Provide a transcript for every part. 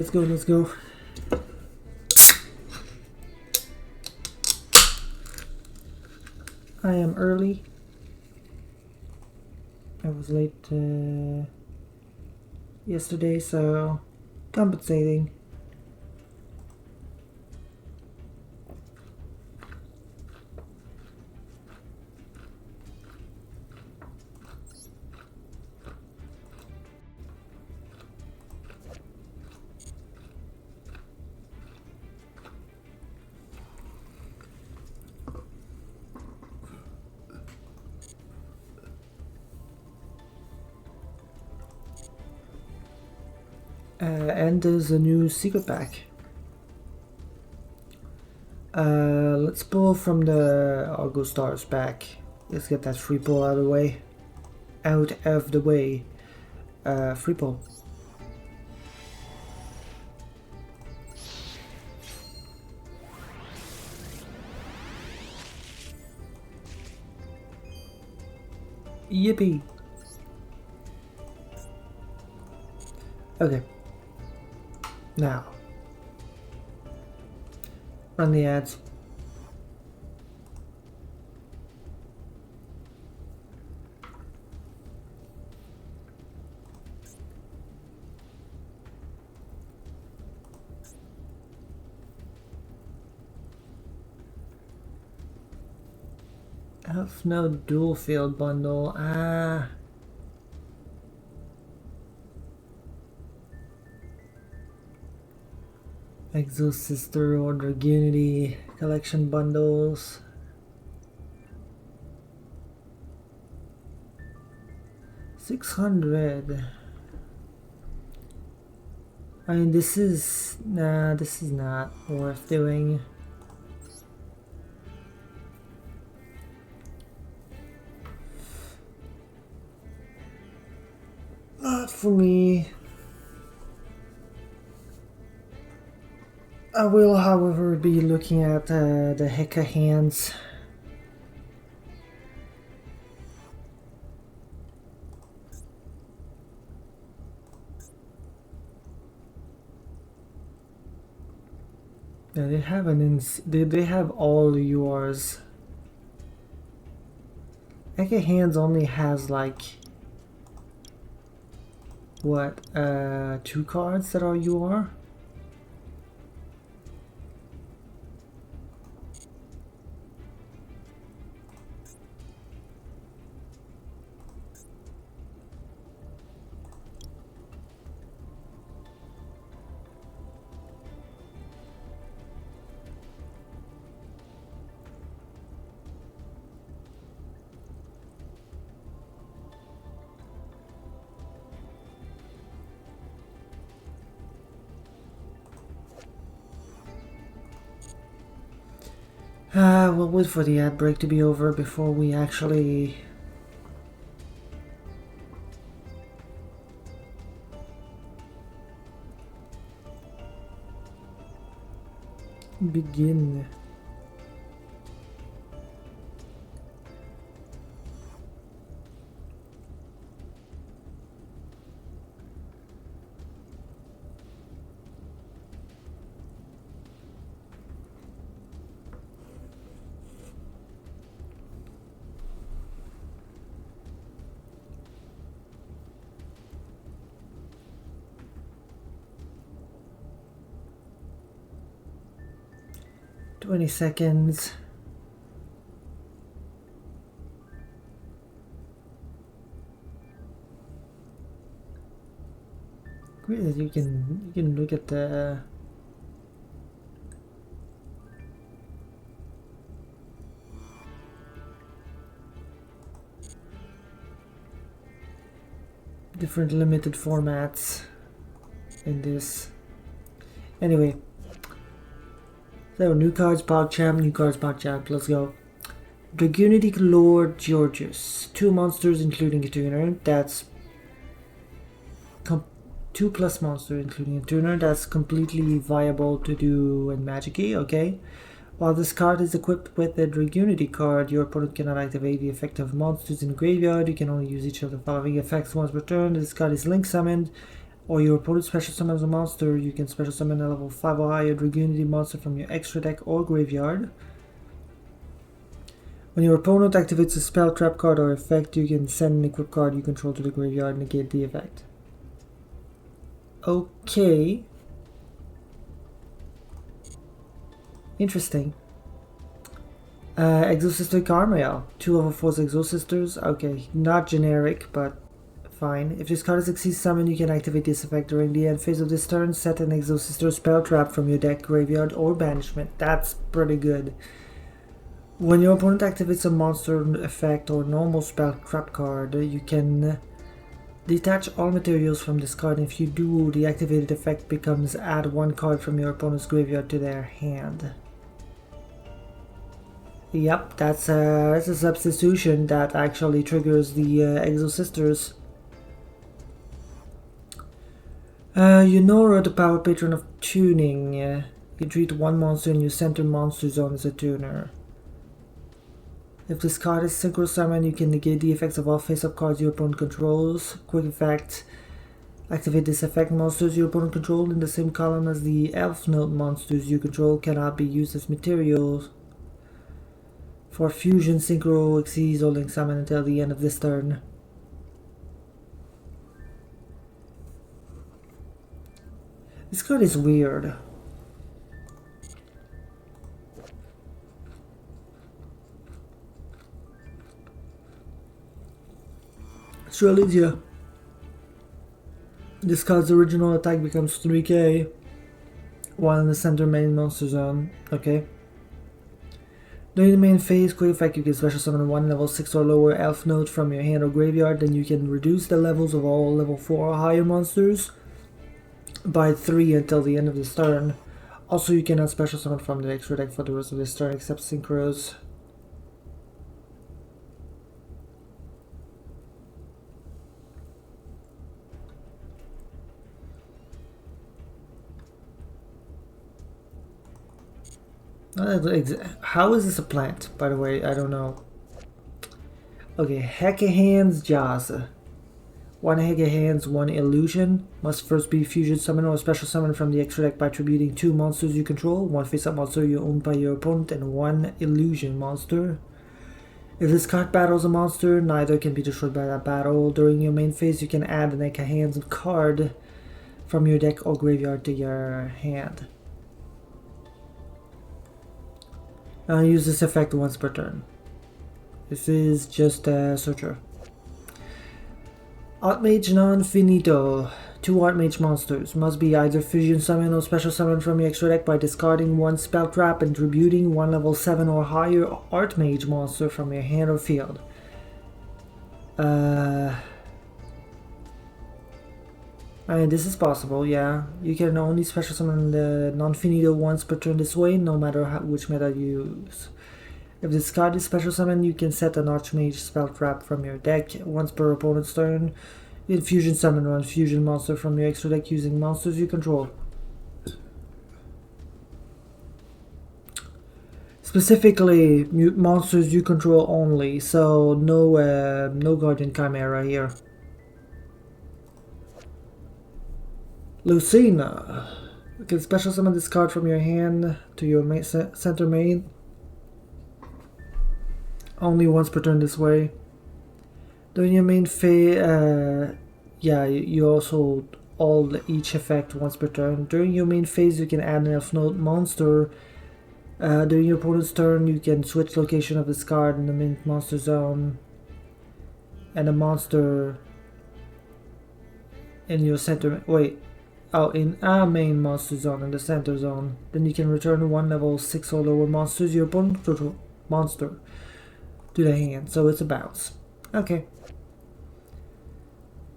Let's go, let's go. I am early. I was late yesterday, so compensating. And there's a new secret pack. Let's pull from the Argo Stars pack. Let's get that free pull out of the way. Free pull. Yippee! Okay. Now, run the ads. Elf no dual field bundle. Exo Sister or Dragunity collection bundles. $600. I mean, this is not worth doing. Not for me. I will, however, be looking at the Heka hands. Yeah, they have they have all yours. Heka hands only has like what 2 cards that are UR. We'll wait for the ad break to be over before we actually begin. Twenty seconds. Great that you can look at the different limited formats in this. Anyway, so new cards, PogChamp, new cards, PogChamp, let's go. Dragunity Lord Georges. 2 monsters including a tuner. That's 2+ monsters including a tuner. That's completely viable to do in Magic-y, okay? While this card is equipped with the Dragunity card, your opponent cannot activate the effect of monsters in the graveyard. You can only use each of the following effects once per turn. This card is link summoned or your opponent special summons a monster, you can special summon a level 5 or higher Dragunity monster from your extra deck or graveyard. When your opponent activates a spell, trap card, or effect, you can send an equipped card you control to the graveyard and negate the effect. Okay. Interesting. Exosister Carmel. 2 level 4 Exosisters. Okay, not generic, but fine. If this card is Xyz summon, you can activate this effect during the end phase of this turn. Set an Exosister spell trap from your deck, graveyard, or banishment. That's pretty good. When your opponent activates a monster effect or normal spell trap card, you can detach all materials from this card. If you do, the activated effect becomes add 1 card from your opponent's graveyard to their hand. Yep, that's a substitution that actually triggers the Exosisters. Yunora, the Power Patron of Tuning. You treat 1 monster in your center monster zone as a tuner. If this card is synchro summon, you can negate the effects of all face-up cards your opponent controls. Quick effect. Activate this effect. Monsters your opponent controls in the same column as the Elf Note monsters you control cannot be used as materials for fusion, synchro, Xyz, or link summon until the end of this turn. This card is weird. Strelitzia. This card's original attack becomes 3k while in the center main monster zone. Okay. During the main phase, quick effect, you can special summon 1 level 6 or lower elf note from your hand or graveyard. Then you can reduce the levels of all level 4 or higher monsters by 3 until the end of this turn. Also, you cannot special summon from the extra deck for the rest of this turn except synchros. How is this a plant, by the way? I don't know. Okay, Hecahan's Jaws. 1 Hecahan's, 1 illusion. Must first be fusion summon or special summon from the extra deck by attributing 2 monsters you control, 1 face-up monster you own by your opponent, and 1 illusion monster. If this card battles a monster, neither can be destroyed by that battle. During your main phase, you can add an Hecahan's card from your deck or graveyard to your hand. Use this effect once per turn. This is just a searcher. Archmage Non-Finito. 2 Archmage monsters. Must be either fusion summon or special summon from your extra deck by discarding 1 spell trap and tributing 1 level 7 or higher Archmage monster from your hand or field. I mean, this is possible, yeah. You can only special summon the Non-Finito once per turn this way, no matter which meta you use. If this card is special summon, you can set an Archmage spell trap from your deck once per opponent's turn. You can fusion summon 1 fusion monster from your extra deck using monsters you control. Specifically, monsters you control only, so no Guardian Chimera here. Lucina. You can special summon this card from your hand to your center main. Only once per turn this way. During your main phase, yeah, you also each effect once per turn. During your main phase, you can add an elf note monster. During your opponent's turn, you can switch location of this card in the main monster zone. And a monster in your center. In a main monster zone in the center zone. Then you can return 1 level 6 or lower monsters your opponent control monster to the hand, so it's a bounce. Okay.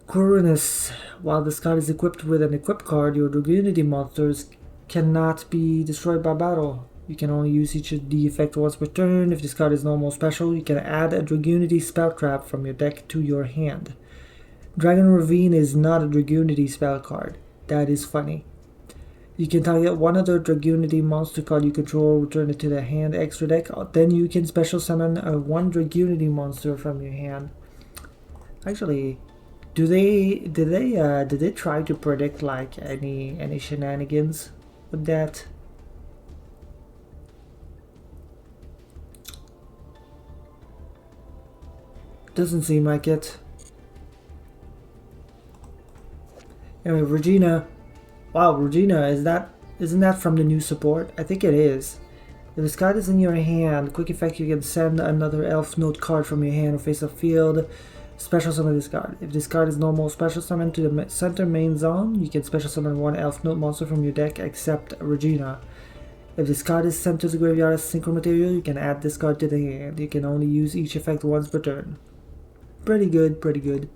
Quirinus. While this card is equipped with an equipped card, your Dragunity monsters cannot be destroyed by battle. You can only use each of the effect once per turn. If this card is normal special, you can add a Dragunity spell trap from your deck to your hand. Dragon Ravine is not a Dragunity spell card. That is funny. You can target 1 other Dragunity monster card you control, return it to the hand extra deck. Then you can special summon a 1 Dragunity monster from your hand. Actually, Did they try to predict like any shenanigans with that? Doesn't seem like it. Anyway, Regina. Wow, Regina, isn't that from the new support? I think it is. If this card is in your hand, quick effect, you can send another elf note card from your hand or face a field. Special summon this card. If this card is normal, special summon to the center main zone, you can special summon one elf note monster from your deck except Regina. If this card is sent to the graveyard as synchro material, you can add this card to the hand. You can only use each effect once per turn. Pretty good, pretty good.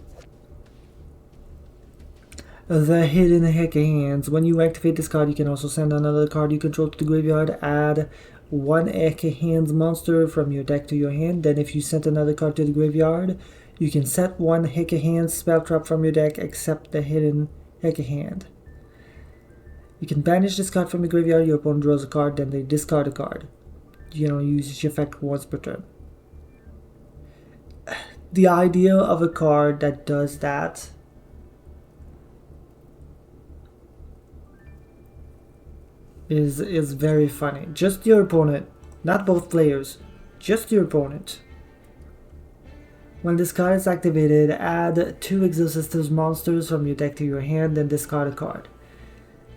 The Hidden Heck of Hands. When you activate this card, you can also send another card you control to the graveyard. Add one Heck of Hands monster from your deck to your hand. Then if you sent another card to the graveyard, you can set one Heck of Hands spell trap from your deck except the Hidden Heck of Hand. You can banish this card from the graveyard. Your opponent draws a card, then they discard a card. You can only use each effect once per turn. The idea of a card that does that is very funny. Just your opponent, not both players, just your opponent. When this card is activated, add 2 Exosisters monsters from your deck to your hand, then discard a card.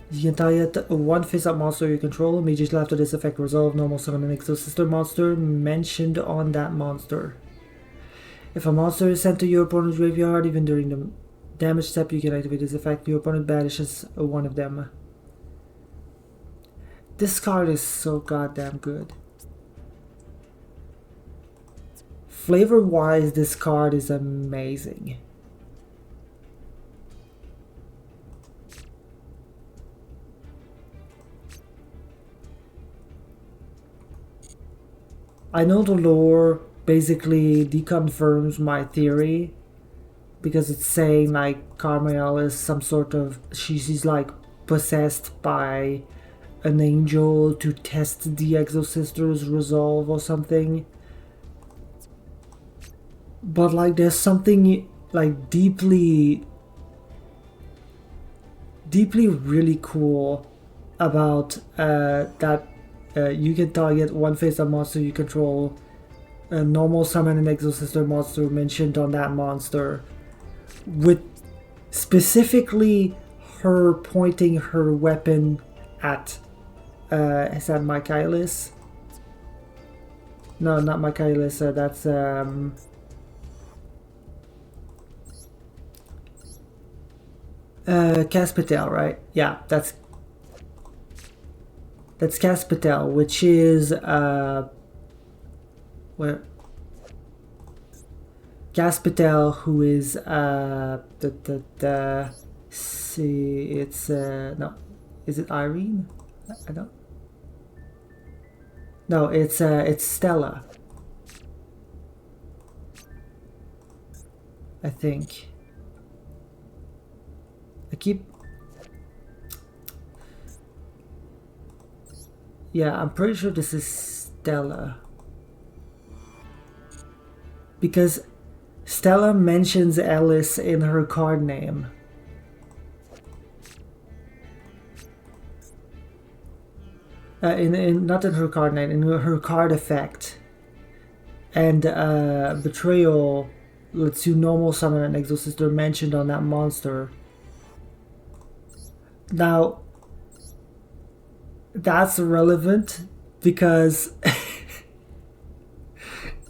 You can target one face-up monster you control. Immediately after this effect, resolve normal summon an Exosister monster mentioned on that monster. If a monster is sent to your opponent's graveyard, even during the damage step, you can activate this effect. Your opponent banishes one of them. This card is so goddamn good. Flavor-wise, this card is amazing. I know the lore basically deconfirms my theory because it's saying like Carmiel is some sort of she's like possessed by an angel to test the Exosister's resolve or something. But like there's something like deeply really cool about that you can target one face-up monster you control, a normal summon an Exosister monster mentioned on that monster, with specifically her pointing her weapon at is that Michaelis? No, not Michaelis, that's Caspitel, right? Yeah, that's Caspitel, which is where Caspitel, who is see, it's no, is it Irene? I don't. No, it's Stella. I think. I keep. Yeah, I'm pretty sure this is Stella. Because Stella mentions Alice in her card name. Not in her card name, in her card effect. And Betrayal lets you normal summon an Exosister mentioned on that monster. Now, that's relevant because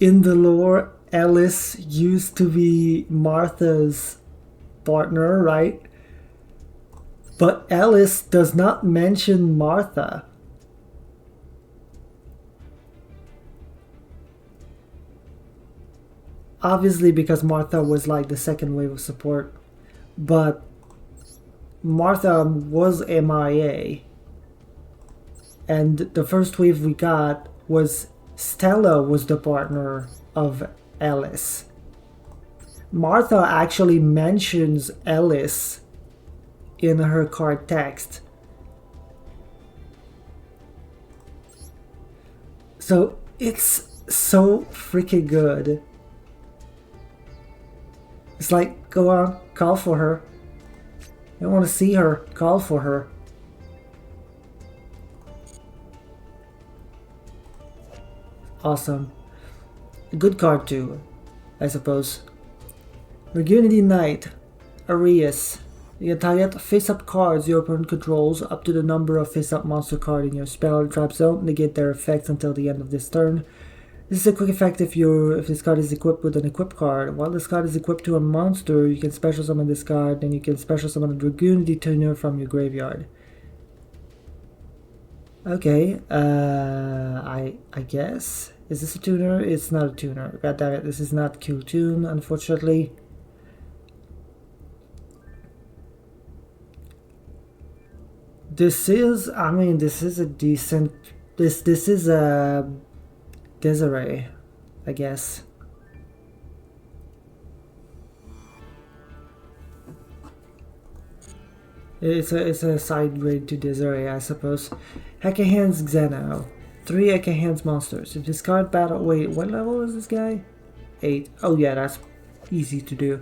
in the lore, Alice used to be Martha's partner, right? But Alice does not mention Martha. Obviously because Martha was like the second wave of support, but Martha was MIA. And the first wave we got was Stella was the partner of Alice. Martha actually mentions Alice in her card text. So it's so freaking good. It's like, come call for her. I want to see her, call for her. Awesome. A good card too, I suppose. Dragunity Knight, Arias. You can target face-up cards your opponent controls up to the number of face-up monster card in your spell or trap zone. Negate their effects until the end of this turn. This is a quick effect if this card is equipped with an equip card. While this card is equipped to a monster, you can special summon this card, then you can special summon a Dragunity tuner from your graveyard. Okay, I guess. Is this a tuner? It's not a tuner. God damn it, this is not Q-Tune, unfortunately. This is, I mean, this is a decent, this is a Desiree, I guess. It's a side grade to Desiree, I suppose. Hekahan's Xeno. 3 Hekahan's monsters. If this card battle, wait, what level is this guy? 8. Oh yeah, that's easy to do.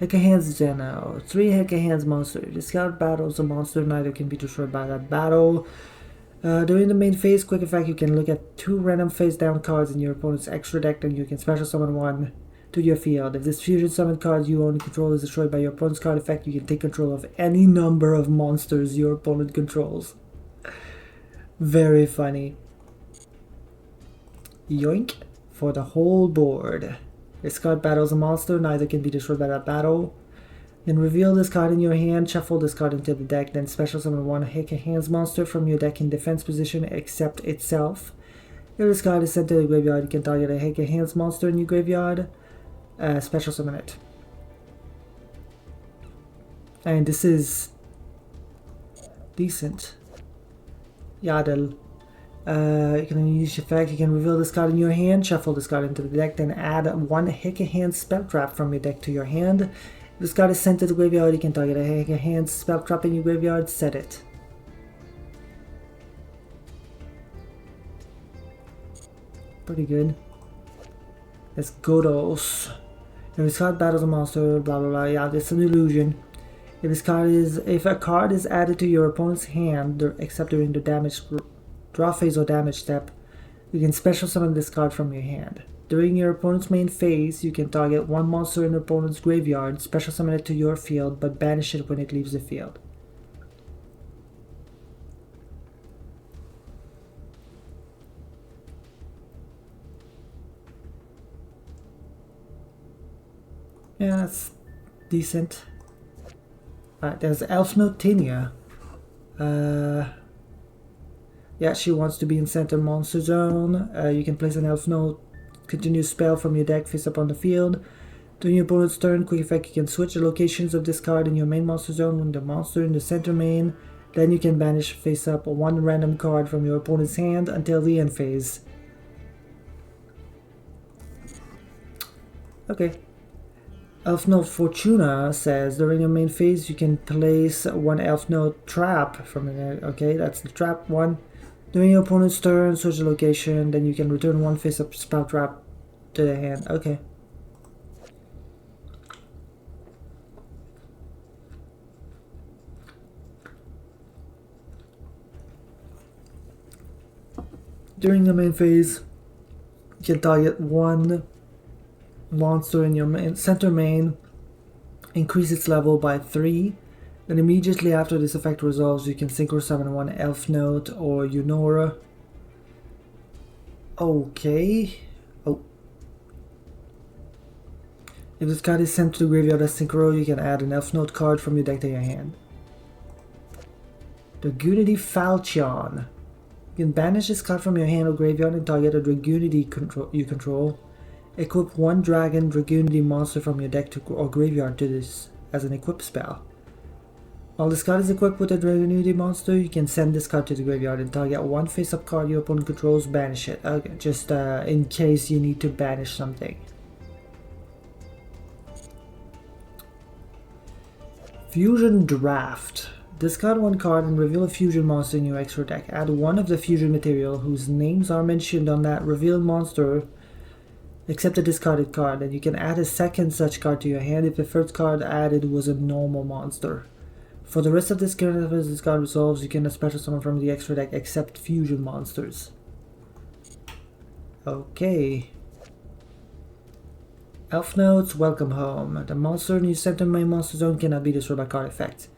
Hekahan's Xeno. 3 Hekahan's monsters. If this card battles a monster, neither can be destroyed by that battle. During the main phase, quick effect, you can look at 2 random face down cards in your opponent's extra deck, and you can special summon 1 to your field. If this fusion summon card you own control is destroyed by your opponent's card effect, you can take control of any number of monsters your opponent controls. Very funny. Yoink for the whole board. This card battles a monster, neither can be destroyed by that battle. Then reveal this card in your hand, shuffle this card into the deck, then special summon 1 Hekahan's monster from your deck in defense position except itself. If this card is sent to the graveyard, you can target a Hekahan's monster in your graveyard, special summon it. And this is decent. Yadel. You can use your effect, you can reveal this card in your hand, shuffle this card into the deck, then add 1 Hekahan spell trap from your deck to your hand. If this card is sent to the graveyard, you can target a Hekahan spell trap in your graveyard, set it. Pretty good. Let's Godos. If this card battles a monster, blah blah blah, yeah, it's an illusion. If a card is added to your opponent's hand, except during the damage draw phase or damage step, you can special summon this card from your hand. During your opponent's main phase, you can target 1 monster in your opponent's graveyard, special summon it to your field, but banish it when it leaves the field. Yeah, that's decent. There's Elfnote Tinia. Yeah, she wants to be in center monster zone. You can place an Elfnote continuous spell from your deck face up on the field. During your opponent's turn, quick effect, you can switch the locations of this card in your main monster zone with the monster in the center main. Then you can banish face up 1 random card from your opponent's hand until the end phase. Okay. Elfnote Fortuna says during your main phase you can place 1 Elfnote trap from the okay, that's the trap 1. During your opponent's turn, switch the location, then you can return 1 face-up spell trap to the hand. Okay. During the main phase, you can target 1 monster in your center main, increase its level by 3. Then immediately after this effect resolves, you can synchro summon 1 Elfnote or Yunora. Okay. Oh. If this card is sent to the graveyard as synchro, you can add an Elfnote card from your deck to your hand. Dragunity Falchion. You can banish this card from your hand or graveyard and target a Dragunity you control. Equip 1 Dragon Dragunity monster from your deck or graveyard to this as an equip spell. While this card is equipped with a Dragunity monster, you can send this card to the graveyard and target 1 face-up card your opponent controls, banish it. Okay, just in case you need to banish something. Fusion Draft. Discard 1 card and reveal a fusion monster in your extra deck. Add 1 of the fusion material whose names are mentioned on that revealed monster except a discarded card, and you can add a second such card to your hand if the first card added was a normal monster. For the rest of this turn, if this card resolves, you can special summon from the extra deck except fusion monsters. Okay. Elf Notes, welcome home. The monster you sent to my monster zone cannot be destroyed by card effect.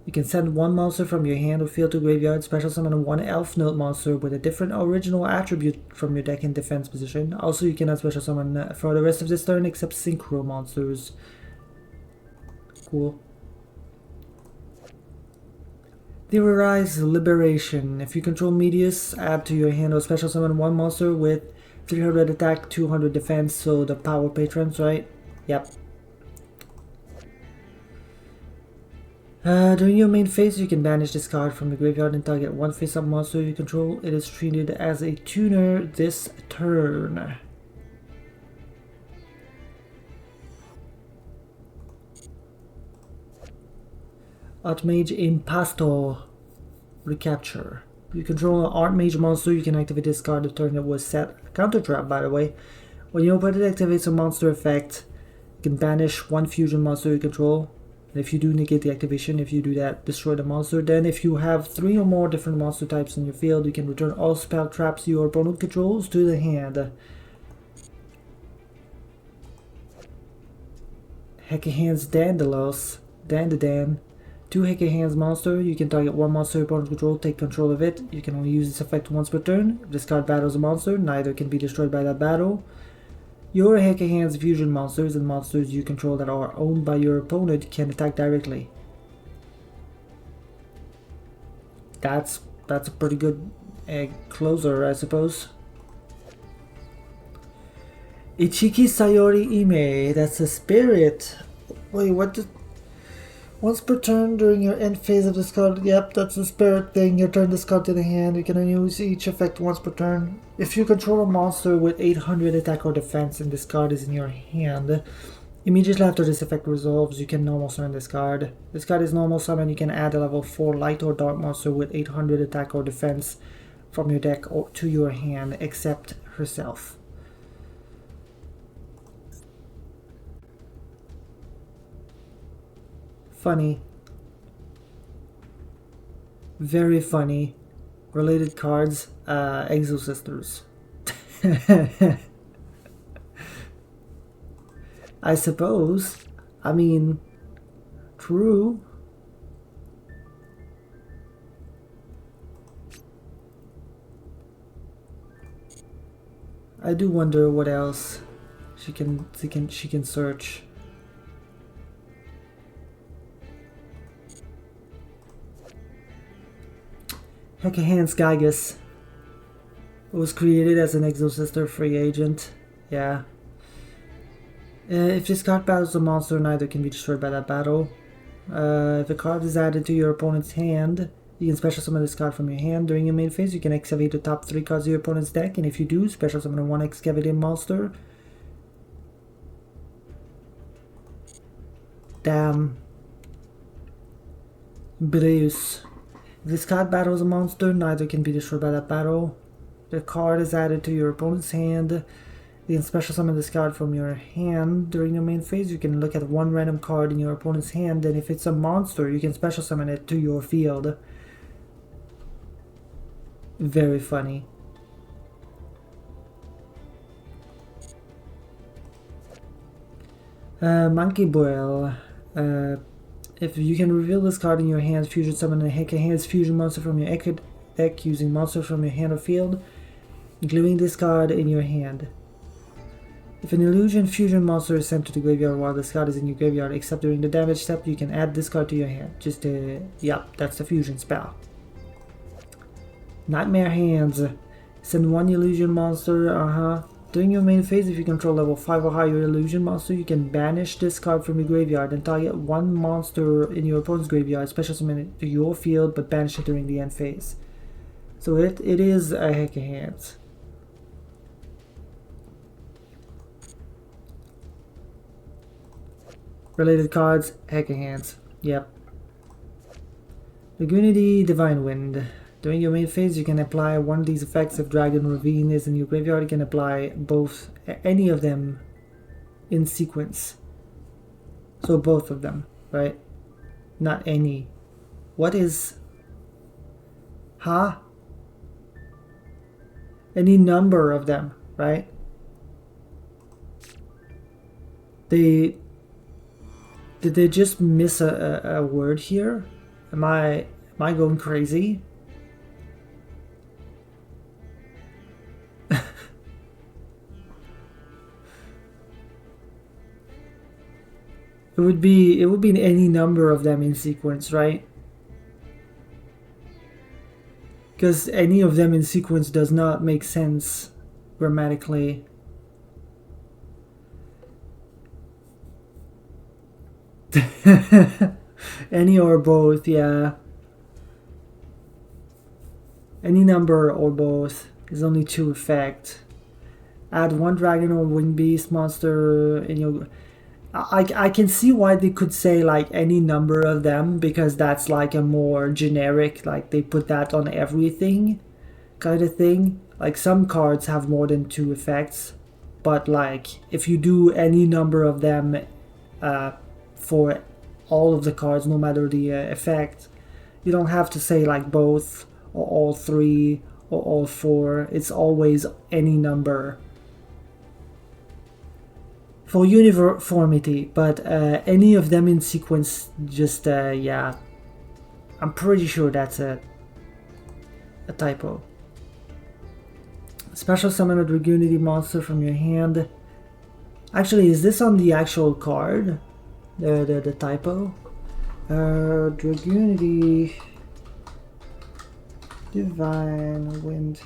You can send one monster from your hand or field to graveyard, special summon one Elf Note monster with a different original attribute from your deck in defense position. Also, you cannot special summon for the rest of this turn except synchro monsters. Cool. Theorize Liberation. If you control Medius, add to your hand or special summon one monster with 300 attack, 200 defense, so the power patrons, right? Yep. During your main phase, you can banish this card from the graveyard and target one face-up monster you control. It is treated as a tuner this turn. Archmage Impasto. Recapture. You control an Archmage monster, you can activate this card the turn it was set. Counter trap, by the way. When your opponent activates a monster effect, you can banish one fusion monster you control. And if you do negate the activation, if you do that, destroy the monster. Then if you have 3 or more different monster types in your field, you can return all spell traps your opponent controls to the hand. Hecahan's Dandalos. Dandadan. 2 Hecahan's monster. You can target one monster your opponent controls, take control of it. You can only use this effect once per turn. If this card battles a monster, neither can be destroyed by that battle. Your Hecahan's fusion monsters and monsters you control that are owned by your opponent can attack directly. That's a pretty good closer, I suppose. Ichiki Sayori Ime, that's a spirit. Wait, what did... Once per turn during your end phase of this card, yep, that's the spirit thing. You turn this card to the hand. You can only use each effect once per turn. If you control a monster with 800 attack or defense and this card is in your hand, immediately after this effect resolves, you can normal summon this card. This card is normal summon. You can add a level 4 light or dark monster with 800 attack or defense from your deck or to your hand, except herself. Funny. Very funny. Related cards, Exo Sisters. I suppose. I mean, true. I do wonder what else she can search. Hecahan's Gygus was created as an Exo Sister free agent. Yeah. If this card battles a monster, neither can be destroyed by that battle. If a card is added to your opponent's hand, you can special summon this card from your hand. During your main phase, you can excavate the top 3 cards of your opponent's deck, and if you do, special summon one excavated monster. Damn. Breus. If this card battles a monster, neither can be destroyed by that battle. The card is added to your opponent's hand. You can special summon this card from your hand. During your main phase, you can look at one random card in your opponent's hand, and if it's a monster, you can special summon it to your field. Very funny. Monkey Boil. If you can reveal this card in your hand, fusion summon a Hecahan's fusion monster from your deck using monsters from your hand or field, including this card in your hand. If an illusion fusion monster is sent to the graveyard while this card is in your graveyard, except during the damage step, you can add this card to your hand. Yep, that's the fusion spell. Nightmare Hands. Send one illusion monster, During your main phase, if you control level 5 or higher illusion monster, you can banish this card from your graveyard and target one monster in your opponent's graveyard, special summon it to your field, but banish it during the end phase. So it is a Hecahan's. Related cards, Hecahan's. Yep. Lagunity, Divine Wind. During your main phase, you can apply one of these effects. If Dragon Ravine is in your graveyard, you can apply both, any of them in sequence. So both of them, right? Not any. What is... Huh? Any number of them, right? Did they just miss a word here? Am I going crazy? It would be any number of them in sequence, right? Because any of them in sequence does not make sense grammatically. Any or both, yeah. Any number or both is only 2 effect. Add 1 dragon or winged beast monster in your... I can see why they could say like any number of them, because that's like a more generic, like they put that on everything kind of thing. Like some cards have more than 2 effects, but like if you do any number of them for all of the cards, no matter the effect, you don't have to say like both or all 3 or all 4. It's always any number for uniformity, but any of them in sequence, just yeah, I'm pretty sure that's a typo. Special summon a Dragunity monster from your hand. Actually, is this on the actual card? The typo? Dragunity Divine Wind.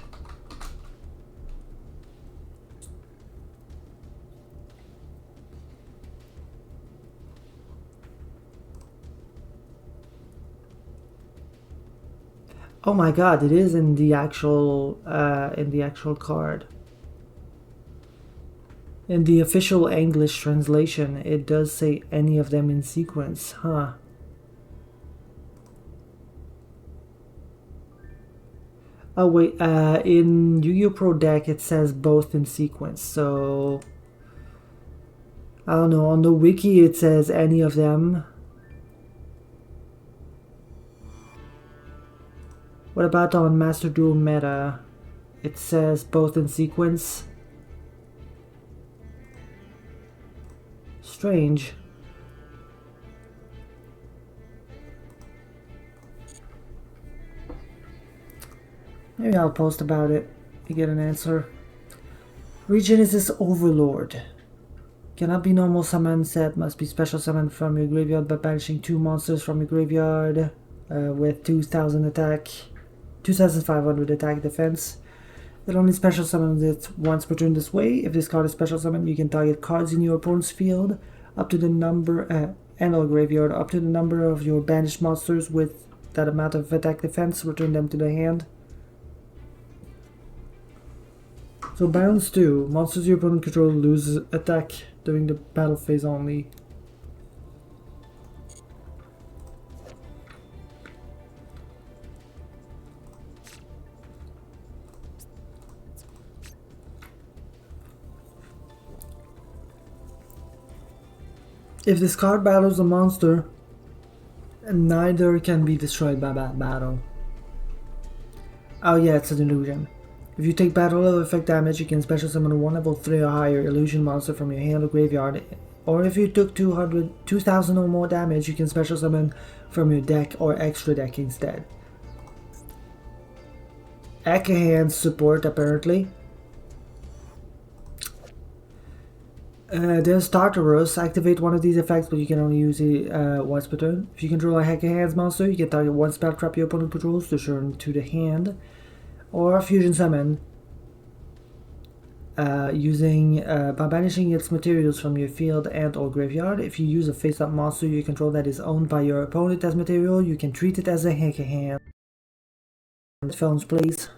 Oh my god, it is in the actual card. In the official English translation, it does say any of them in sequence, huh? Oh wait, in Yu-Gi-Oh! Pro deck it says both in sequence, so... I don't know, on the wiki it says any of them. What about on Master Duel Meta? It says both in sequence. Strange. Maybe I'll post about it to get an answer. Regenesis Overlord. Cannot be normal summon set, must be special summon from your graveyard by banishing 2 monsters from your graveyard with 2000 attack. 2500 attack defense. It only special summons it once per turn this way. If this card is special summoned, you can target cards in your opponent's field up to the number and or graveyard up to the number of your banished monsters with that amount of attack defense. Return them to the hand. So balance 2. Monsters your opponent control lose attack during the battle phase only. If this card battles a monster, neither can be destroyed by that battle. Oh yeah, it's an illusion. If you take battle level effect damage, you can special summon a 1 level 3 or higher illusion monster from your hand or graveyard. Or if you took 2000 or more damage, you can special summon from your deck or extra deck instead. Ekahan support apparently. There's Tartarus. Activate one of these effects, but you can only use it once per turn. If you control a Ekahan's monster, you can target 1 spell trap your opponent controls to turn to the hand. Or fusion summon by banishing its materials from your field and or graveyard. If you use a face-up monster you control that is owned by your opponent as material, you can treat it as a Ekahan. Phones, please.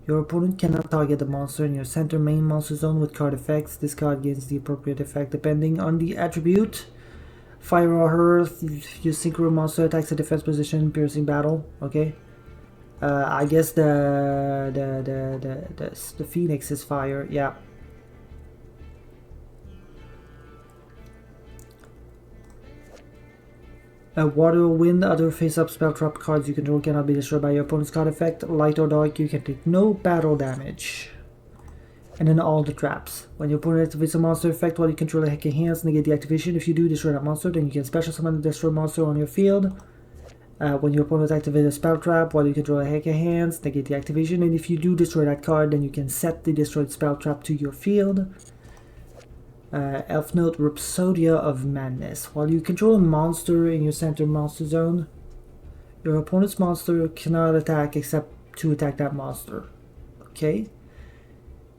Your opponent cannot target the monster in your center main monster zone with card effects. This card gains the appropriate effect depending on the attribute. Fire or Earth, your synchro monster attacks a defense position, piercing battle. Okay. I guess the Phoenix is fire. Yeah. Water or Wind, other face-up spell trap cards you control cannot be destroyed by your opponent's card effect. Light or Dark, you can take no battle damage. And then all the traps. When your opponent activates a monster effect while you control a Heckin' Hands, negate the activation. If you do, destroy that monster, then you can special summon the destroy monster on your field. When your opponent activates a spell trap while you control a Heckin' Hands, negate the activation. And if you do destroy that card, then you can set the destroyed spell trap to your field. Elf Note, Rhapsodia of Madness. While you control a monster in your center monster zone, your opponent's monster cannot attack except to attack that monster. Okay?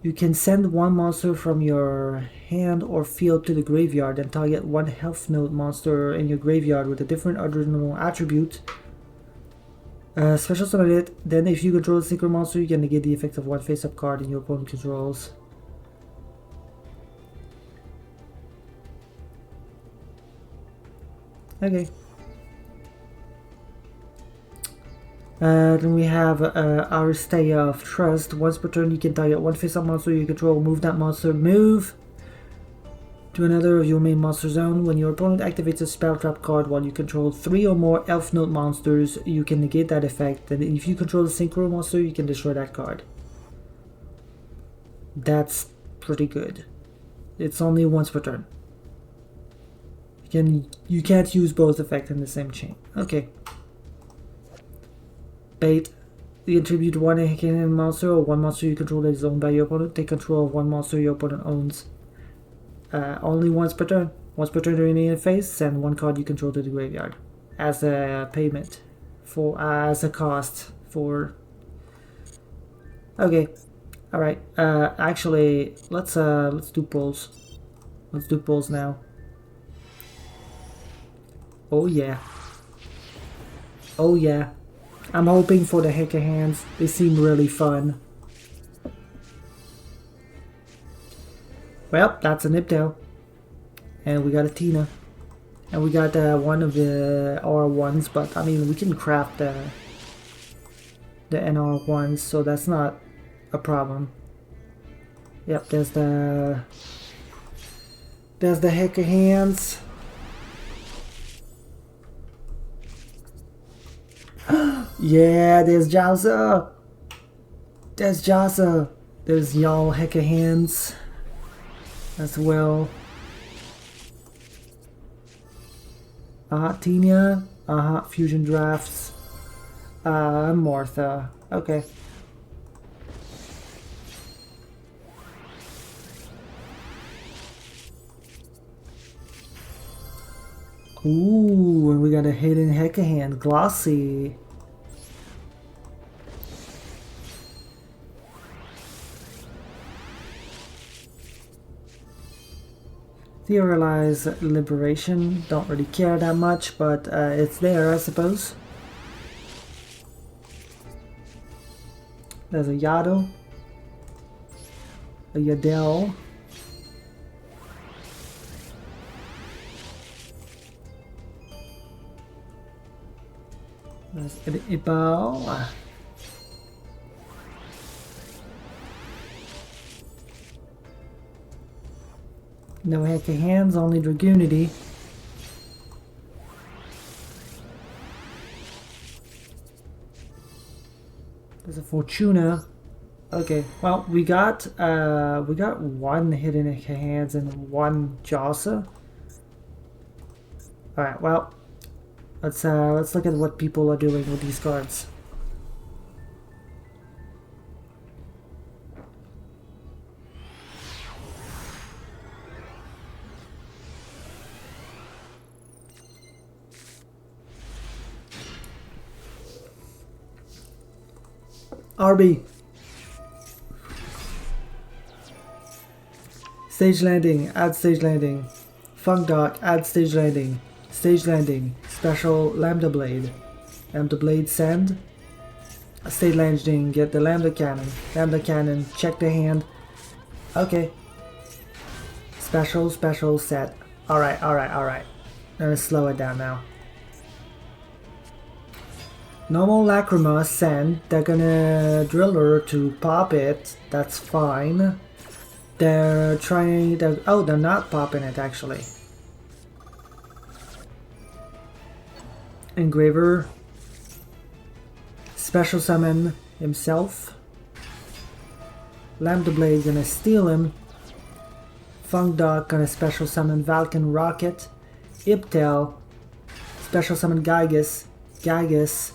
You can send one monster from your hand or field to the graveyard and target one Health Note monster in your graveyard with a different original attribute. Special summon it. Then if you control a synchro monster, you can negate the effect of one face-up card in your opponent controls. Okay. Then we have Aristeia of Trust. Once per turn, you can target one face-up monster you control. Move that monster. Move to another of your main monster zone. When your opponent activates a spell trap card while you control 3 or more Elf Note monsters, you can negate that effect. And if you control a synchro monster, you can destroy that card. That's pretty good. It's only once per turn. You can't use both effects in the same chain. Okay. Bait. You attribute one Heckin' monster or one monster you control that is owned by your opponent. Take control of one monster your opponent owns. Only once per turn. Once per turn during the phase, send one card you control to the graveyard as a payment for as a cost for. Okay. All right. Actually, let's do pulls. Let's do pulls now. Oh yeah. Oh yeah. I'm hoping for the Heckin' Hands. They seem really fun. Well, that's a Nipto. And we got a Tina. And we got one of the R1s, but I mean we can craft the NR1s, so that's not a problem. Yep, there's the Heckin' Hands. Yeah, there's Jowza. There's Jowza. There's y'all Heckin' Hands as well. Tina. Fusion Drafts. Martha. Okay. Ooh, and we got a hidden Heckin' Hand. Glossy. Theorize Liberation. Don't really care that much, but it's there, I suppose. There's a Yado. A Yadel. There's an Ibal. No Heckin' Hands, only Dragoonity. There's a Fortuna. Okay, well we got one hidden Heckin' Hands and one Jowza. Alright, well let's look at what people are doing with these cards. RB. Stage Landing, add Stage Landing. Funk Dock, add Stage Landing. Stage Landing, special Lambda Blade. Lambda Blade send State Landing, get the Lambda Cannon. Lambda Cannon, check the hand. Okay. Special set. Alright. Let me slow it down now. Normal Lacrima, send. They're gonna Driller to pop it. That's fine. They're trying... oh, they're not popping it actually. Engraver. Special summon himself. Lambda Blade gonna steal him. Funk Dog gonna special summon Valken Rocket. Iptel. Special summon Gygus. Gygus.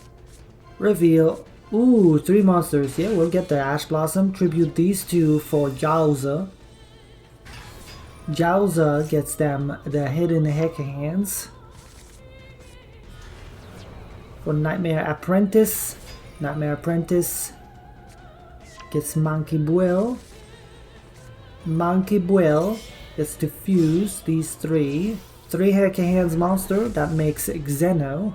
Reveal. Ooh, 3 monsters. Yeah, we'll get the Ash Blossom. Tribute these 2 for Jowza. Jowza gets them the Hidden Hecky Hands. For Nightmare Apprentice. Nightmare Apprentice gets Monkey Buell. Monkey Buell gets to fuse these 3. 3 Hecky Hands monster, that makes Xeno.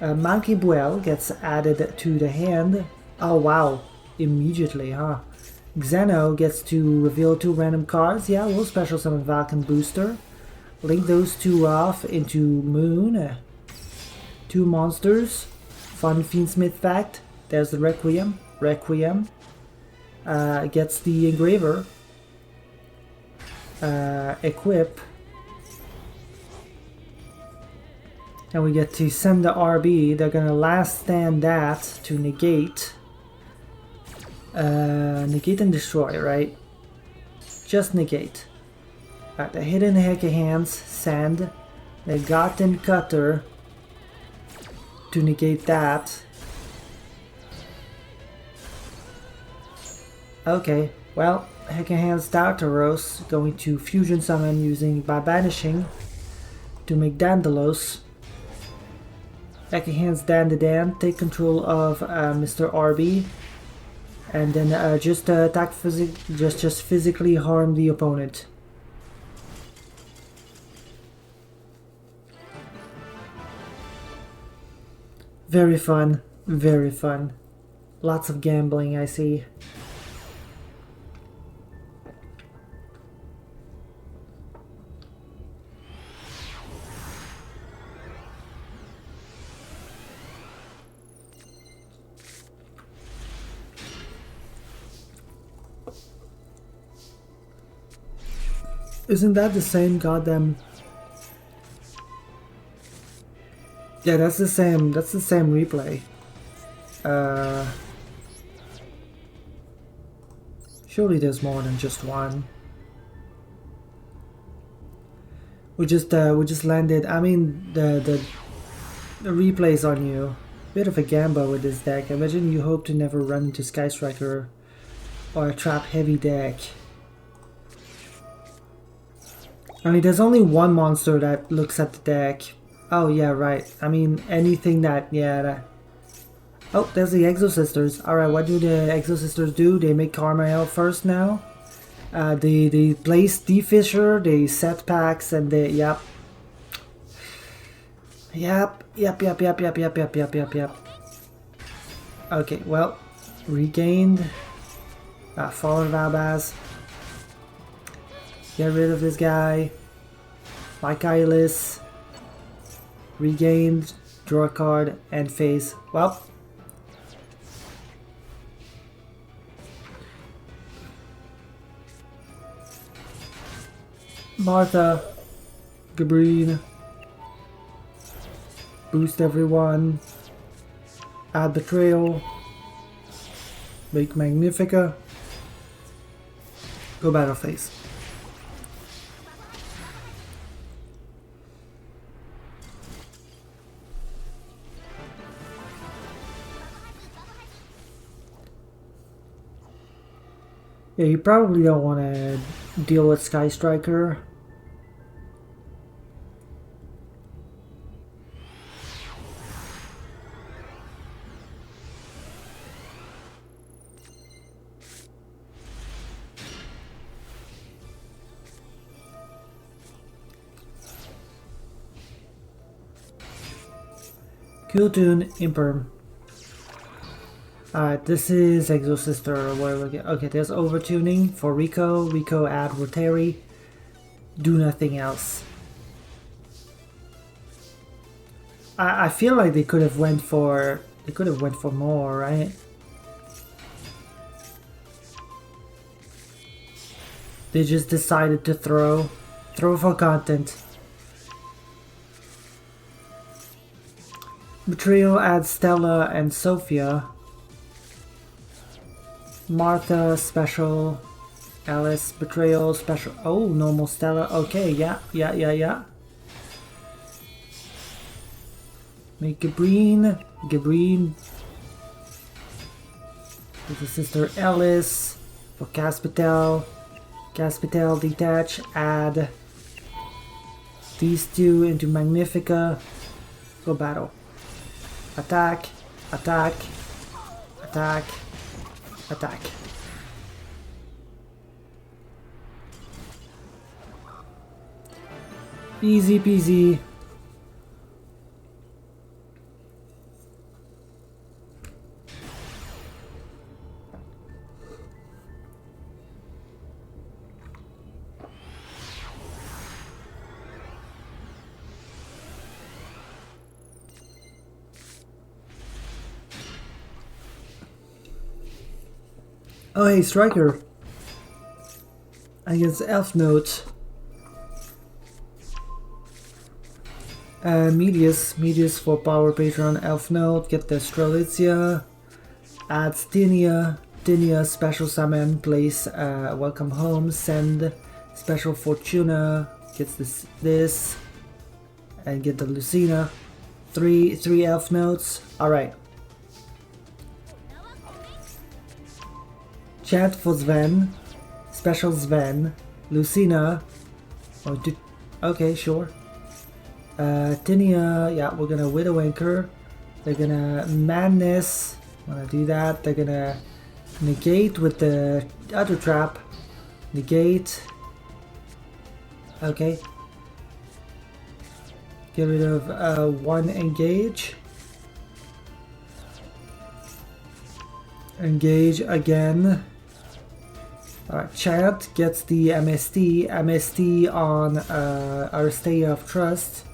Monkey Buell gets added to the hand. Oh wow, immediately, huh? Xeno gets to reveal 2 random cards. Yeah, we'll special summon Valken Booster. Link those 2 off into Moon. 2 monsters. Fun Fiendsmith fact. There's the Requiem. Requiem. Gets the Engraver. Equip. And we get to send the RB. They're gonna last stand that to negate. Negate and destroy, right? Just negate. The Hidden Hecky Hands, send. The Gotten Cutter to negate that. Okay, well, Hecky Hands Tartaros going to fusion summon using by banishing to make Dandalos. Hecky Hands Dan, take control of Mr. RB, and then just attack just physically harm the opponent. Very fun, very fun. Lots of gambling, I see. Isn't that the same goddamn... Yeah, that's the same replay. Surely there's more than just one. We just landed. I mean, the replays on you. Bit of a gamble with this deck. Imagine you hope to never run into Sky Striker or a trap heavy deck. I mean, there's only one monster that looks at the deck. Oh yeah, right. I mean, anything that, yeah. That... Oh, there's the Exosisters. Alright, what do the Exosisters do? They make Carmel first now. They place D-Fisher, they set packs, and they, yep. Yep. Okay, well, regained. Fallen Valbaz. Get rid of this guy. Mike Eyeless. Regained. Draw a card and face. Well. Martha. Gabrine. Boost everyone. Add Betrayal. Make Magnifica. Go battle phase. Yeah, you probably don't want to deal with Sky Striker. Cool Tune, Imperm. Alright, this is Exosister. What are we looking? Okay, there's overtuning for Rico. Rico add Rotary. Do nothing else. I feel like they could have went for more, right? They just decided to throw for content. Betrayal adds Stella and Sophia. Martha special. Alice Betrayal special. Oh, normal Stella. Okay, yeah. Make Gabrine. With the sister Alice. For Caspitel. Caspitel detach. Add these two into Magnifica. Go battle. Attack. Attack. Attack. Attack. Easy peasy. Oh hey, Striker. Against Elf Note. Medius for Power Patron Elf Note. Get the Strelitzia. Adds Tinia. Tinia special summon. Place Welcome Home. Send special Fortuna. Gets this. And get the Lucina. Three Elf Notes. Alright. Chat for Sven. Special Sven. Lucina. Okay, sure. Tinia, yeah, we're gonna Widow Anchor. They're gonna Madness. Wanna do that. They're gonna negate with the other trap. Negate. Okay. Get rid of one engage. Engage again. Alright, Chant gets the MST. MST on Aristea of Trust.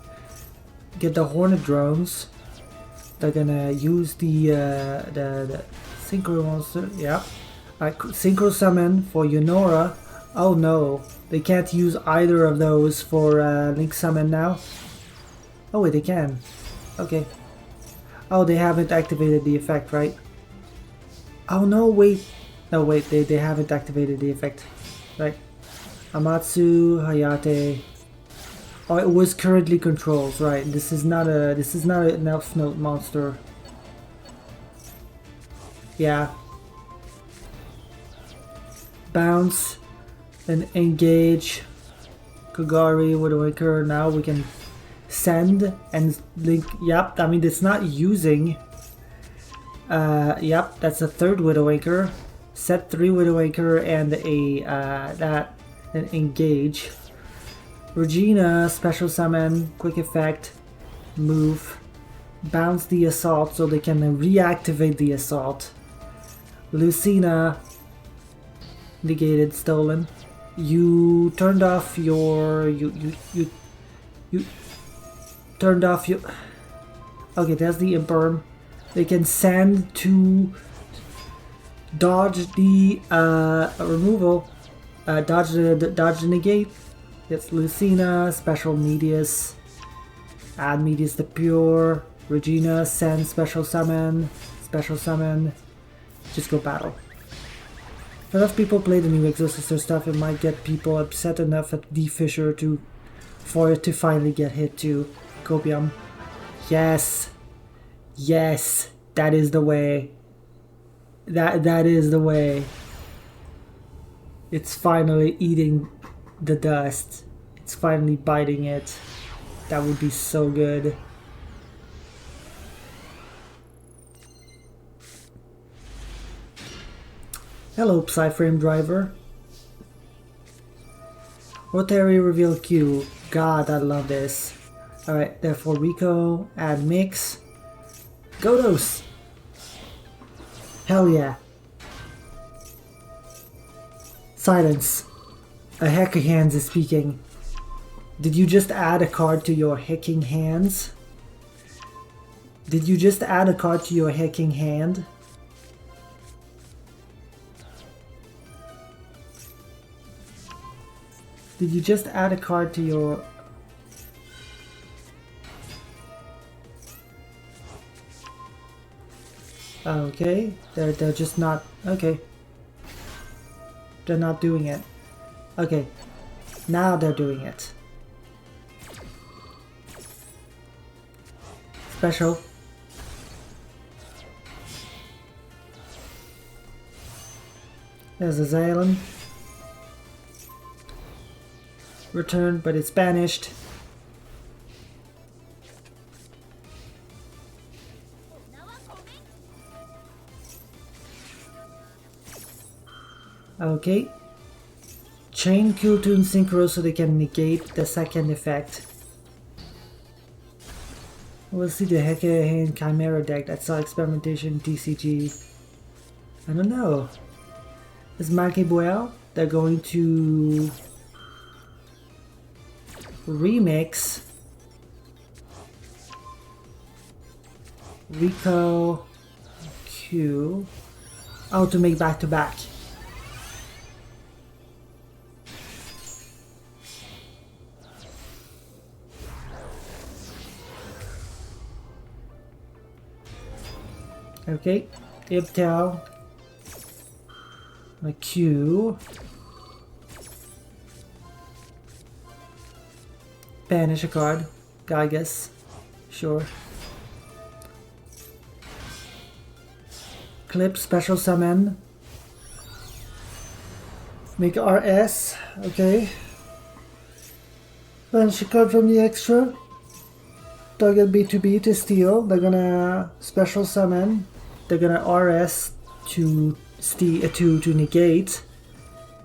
Get the Hornet drones. They're gonna use the Synchro monster. Yeah. Alright, Synchro summon for Yunora. Oh no, they can't use either of those for Link summon now. Oh wait, they can. Okay. Oh, they haven't activated the effect, right? Oh no, wait. No, wait, they haven't activated the effect. Right. Amatsu, Hayate. Oh, it was currently controls, right. This is not an Elf Note monster. Yeah. Bounce and engage. Kagari, Widowmaker. Now we can send and link. Yep, I mean it's not using. Yep, that's a third Widowmaker. Set 3 Widowmaker and an engage. Regina, special summon, quick effect, move, bounce the assault so they can reactivate the assault. Lucina, negated, stolen. You turned off your you turned off your. Okay, that's the imperm. They can send to dodge the removal, dodge the negate. It's Lucina, special Medius, add Medius to pure. Regina, send special summon, just go battle. If enough people play the new Exosister stuff, it might get people upset enough at D Fisher for it to finally get hit too. Copium. Yes. Yes, that is the way. That is the way. It's finally eating the dust. It's finally biting it. That would be so good. Hello, Psyframe Driver. Rotary reveal Q. God, I love this. Alright, therefore Rico, add mix. Godos! Hell yeah. Silence. A Hacker Hands is speaking. Did you just add a card to your hacking hands? Did you just add a card to your hacking hand? Did you just add a card to your... Okay, they're just not... Okay. They're not doing it. Okay, now they're doing it. Special. There's a Xylem. Return, but it's banished. Okay. Chain Cool Toon Synchro so they can negate the second effect. We'll see the Hacker Hand Chimera deck. That's our experimentation TCG. I don't know. Is Marque Boel? They're going to remix Rico Q. Oh, to make back to back. Okay, Ibtel, a Q, banish a card, Gygas, sure. Clip, special summon, make RS, okay. Banish a card from the extra, target B2B to steal, they're gonna special summon. They're gonna RS to negate.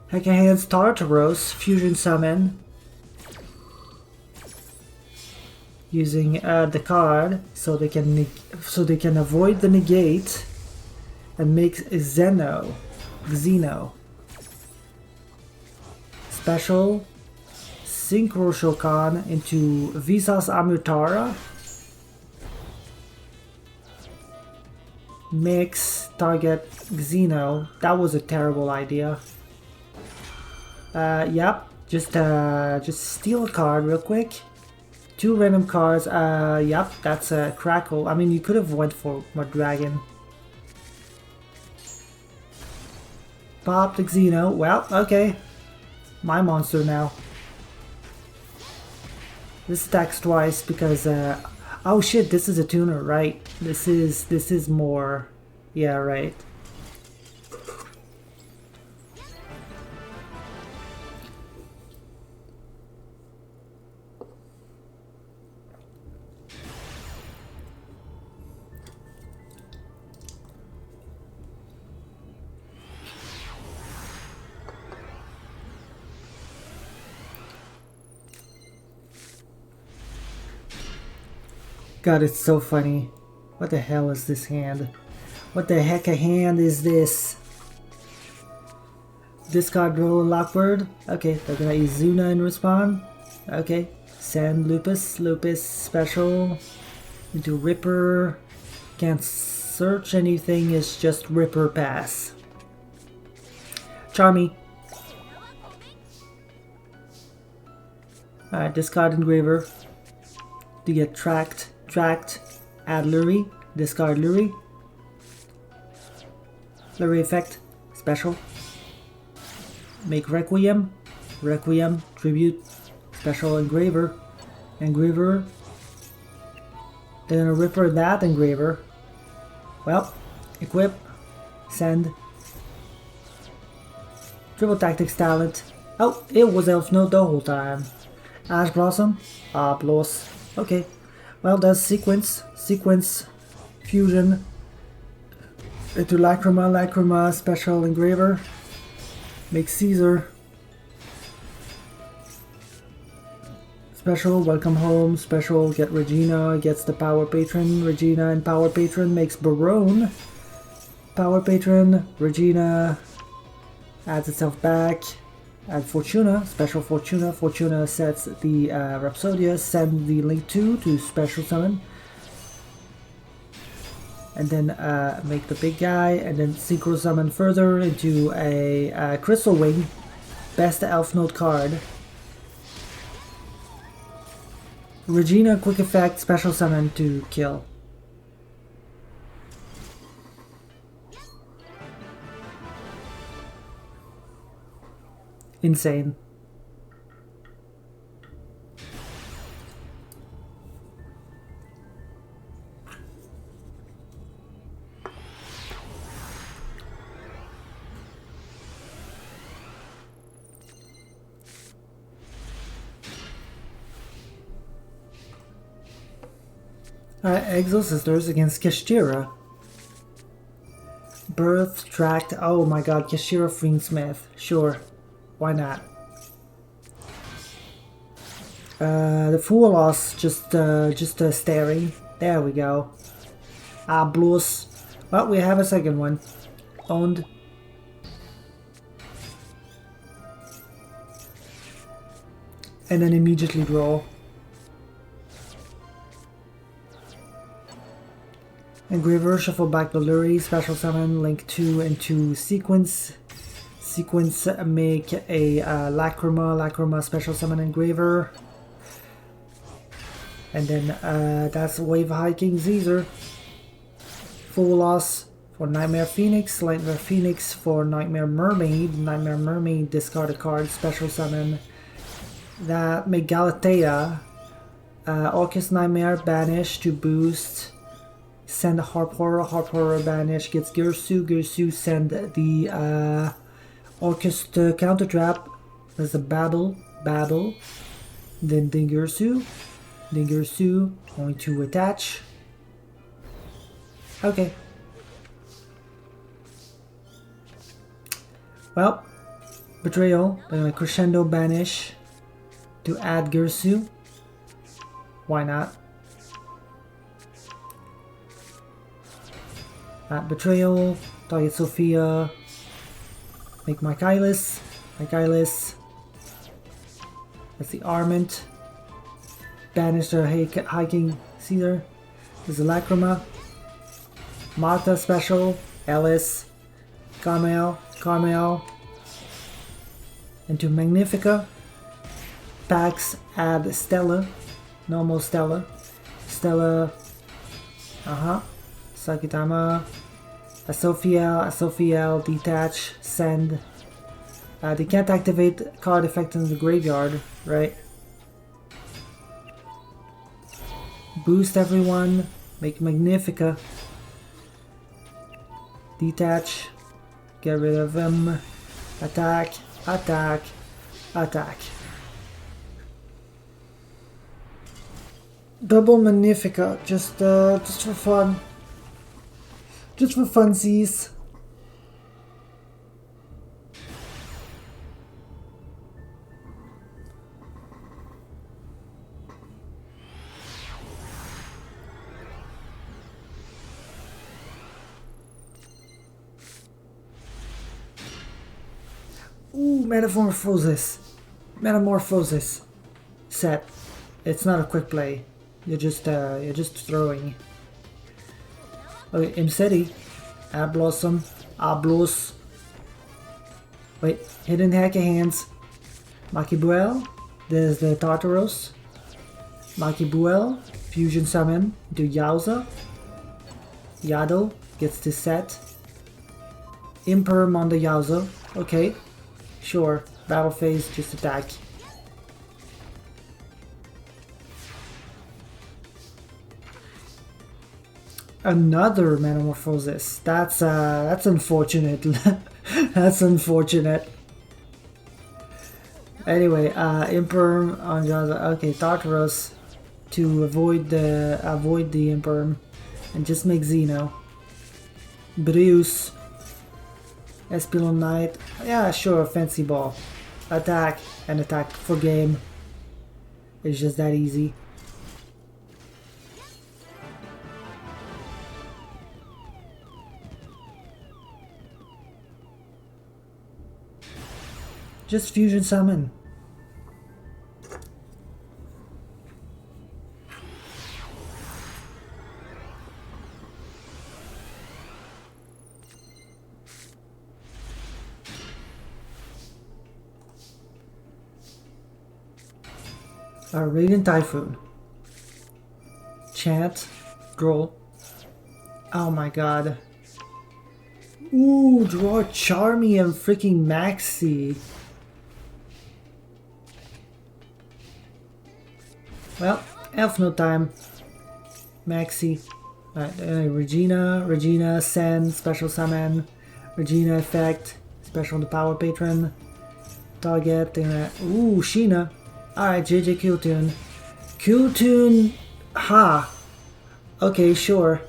Hacker Hands Tartaros, fusion summon. Using the card so they can avoid the negate and make Xeno. Special Synchro Shokan into Visas Amutara. Mix, target, Xeno. That was a terrible idea. Yep. Just steal a card real quick. 2 random cards. Yep. That's a Crackle. I mean, you could have went for more Dragon. Popped Xeno. Well, okay. My monster now. This attacks twice because oh shit, this is a tuner, right? This is more... Yeah, right. God, it's so funny. What the hell is this hand? What the heck a hand is this? Discard roll Lockbird. Okay, they're gonna Izuna in respawn. Okay, send Lupus special into Ripper. Can't search anything, it's just Ripper pass. Charmy. Alright, discard Engraver to get tracked, add Lurie, discard Lurie. Lurie effect, special. Make Requiem, tribute, special Engraver. They're gonna Ripper that Engraver. Well, equip, send. Triple Tactics talent. Oh, it was Elf Note the whole time. Ash Blossom, Applause. Okay, well that's sequence, fusion into Lacrima, special Engraver. Make Caesar. Special, welcome home, special, get Regina, gets the Power Patron. Regina and Power Patron makes Barone. Power Patron, Regina adds itself back. Add Fortuna, special Fortuna. Fortuna sets the Rhapsodia, send the Link 2 to special summon. And then make the big guy, and then synchro summon further into a Crystal Wing. Best Elf Note card. Regina, quick effect, special summon to kill. Insane. Exo Sisters against Kashtira. Birth, Tract, oh my god, Kashtira Fiendsmith. Sure, why not? The Fool loss, just staring. There we go. Blues. Well, we have a second one. Owned. And then immediately draw. Engraver, shuffle back the Luri, special summon, link 2 into sequence. Sequence, make a Lacrima special summon Engraver. And then that's Wave Hiking Caesar. Full loss for Nightmare Phoenix, Nightmare Phoenix for Nightmare Mermaid. Nightmare Mermaid, discard a card, special summon. That make Galatea. Orcus Nightmare, banish to boost. Send Harp Horror banish, gets Girsu, send the Orcus counter trap. There's a Babble, then Dingirsu, going to attach. Okay. Well, Betrayal, Crescendo banish to add Girsu. Why not? Betrayal, target Sophia, make Michaelis, that's the Armament, banish their Hiking Caesar, there's a Lacrima, Martha special, Ellis, Carmel, into Magnifica, Pax, add Stella, normal Stella, Sakitama, Asophiel, detach, send. They can't activate card effect in the graveyard, right? Boost everyone, make Magnifica. Detach, get rid of them. Attack. Double Magnifica, just for fun. Just for funsies. Ooh, Metamorphosis set. It's not a quick play. You're just throwing. Okay, Imseti, Blossom, Ablos. Wait, Hidden Hacker Hands, Makibuel, there's the Tartaros. Makibuel, Fusion Summon, do Yowza. Yaddle gets this set. Imperm on the Yowza, okay, sure, battle phase, just attack. Another Metamorphosis. That's unfortunate. That's unfortunate. Anyway, Imperm on Jaza. Okay, Tartaros to avoid the Imperm and just make Xeno. Bruce. Espilon Knight. Yeah, sure, Fancy Ball. Attack and attack for game. It's just that easy. Just fusion summon. Our Radiant Typhoon. Chant. Draw. Oh my god. Ooh, draw Charmy and freaking Maxi. Well, Elf no time. Maxi. Alright, Regina, Send, Special Summon. Regina effect. Special on the Power Patron. Target. Ooh, Sheena. Alright, JJ Q-Tune. Q-Tune. Ha. Okay, sure.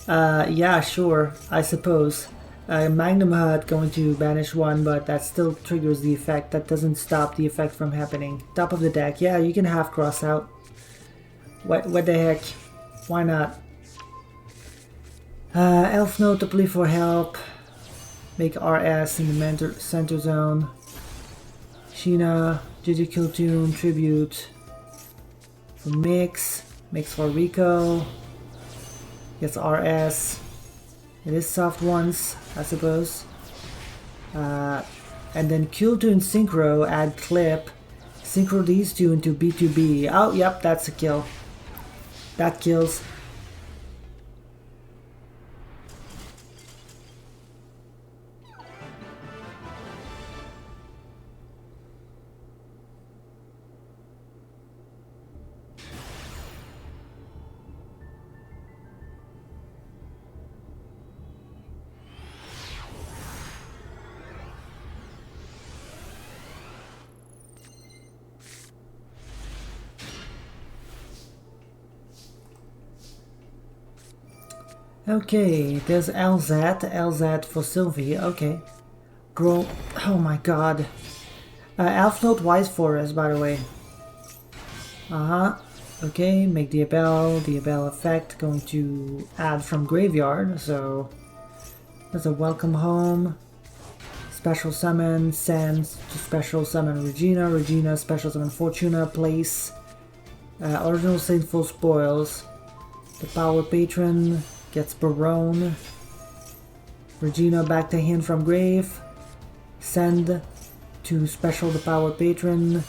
Yeah, sure. I suppose. Magnum Hut going to banish one, but that still triggers the effect. That doesn't stop the effect from happening. Top of the deck. Yeah, you can have cross out. What the heck? Why not? Elf Note to plea for help. Make RS in the center zone. Sheena. JJ Q-Tune. Tribute. For Mix. Mix for Rico. Gets RS. It is soft ones, I suppose. And then Q-Tune Synchro, add clip. Synchro these two into B2B. Oh, yep, that's a kill. That kills. Okay, there's LZ for Sylvie, okay. Grow, oh my god. Elf Note Wise Forest, by the way. Okay, make the Abel effect, going to add from graveyard, so that's a welcome home. Special summon, sends to special summon Regina, special summon Fortuna, place. Original Saintful Spoils. The Power Patron gets Barone. Regina back to hand from grave. Send to special the Power Patron.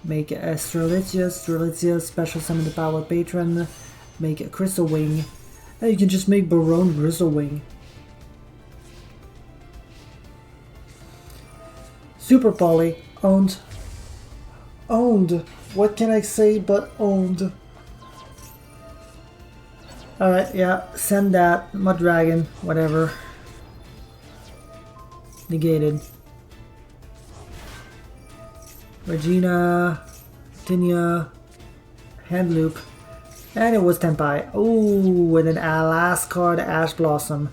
Make a Strelitzia, special summon the Power Patron. Make a Crystal Wing. And you can just make Barone Crystal Wing. Super Poly. Owned. Owned. What can I say but owned? Alright, yeah, send that. Mud Dragon, whatever. Negated. Regina, Tinia, Hand Loop, and it was Tenpai. Ooh, and then our last card, Ash Blossom.